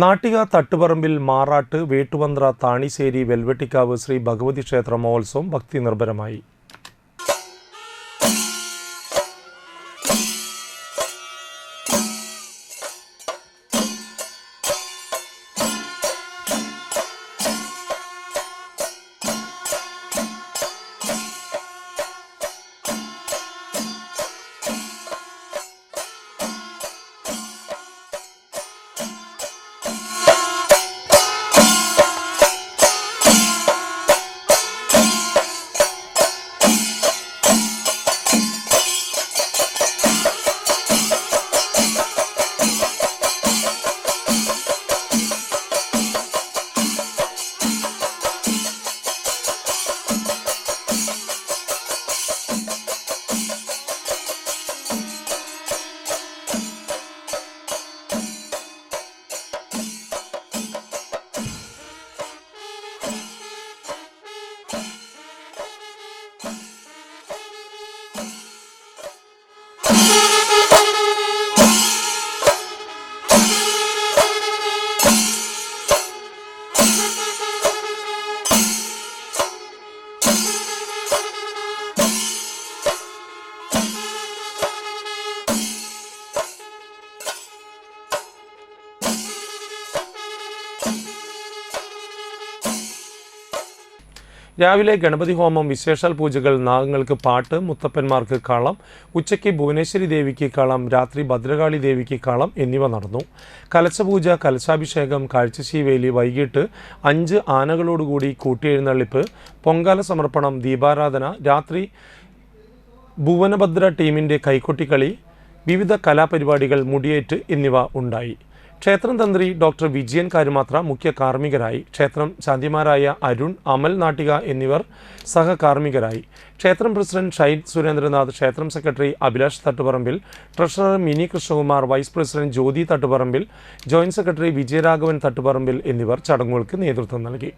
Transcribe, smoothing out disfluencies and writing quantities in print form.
നാട്ടിക തട്ടുപറമ്പിൽ മാറാട്ട് വേട്ടുവന്ത്ര താണിശ്ശേരി വെൽവെട്ടിക്കാവ് ശ്രീ ഭഗവതി ക്ഷേത്ര മഹോത്സവം ഭക്തി നിർഭരമായി. രാവിലെ ഗണപതി ഹോമം, വിശേഷാൽ പൂജകൾ, നാഗങ്ങൾക്ക് പാട്ട്, മുത്തപ്പന്മാർക്ക് കളം, ഉച്ചയ്ക്ക് ഭുവനേശ്വരി ദേവിക്ക് കളം, രാത്രി ഭദ്രകാളി ദേവിക്ക് കളം എന്നിവ നടന്നു. കലശപൂജ, കലശാഭിഷേകം, കാഴ്ചശീവേലി, വൈകിട്ട് 5 ആനകളോടുകൂടി കൂട്ടിയെഴുന്നള്ളിപ്പ്, പൊങ്കാല സമർപ്പണം, ദീപാരാധന, രാത്രി ഭുവനഭദ്ര ടീമിൻ്റെ കൈകൊട്ടിക്കളി, വിവിധ കലാപരിപാടികൾ, മുടിയേറ്റ് എന്നിവ ഉണ്ടായി. ക്ഷേത്രം തന്ത്രി ഡോക്ടർ വിജയൻ കാരുമാത്ര മുഖ്യ കാർമ്മികരായി. ക്ഷേത്രം ശാന്തിമാരായ അരുൺ, അമൽ നാട്ടിക എന്നിവർ സഹകാർമ്മികരായി. ക്ഷേത്രം പ്രസിഡന്റ് ഷൈദ് സുരേന്ദ്രനാഥ്, ക്ഷേത്രം secretary Abhilash Thattuparambil, treasurer Mini Krishnakumar, vice president Jyothi Thattuparambil, joint secretary Vijayaraghavan Thattuparambil എന്നിവർ ചടങ്ങുകൾക്ക് നേതൃത്വം നൽകി.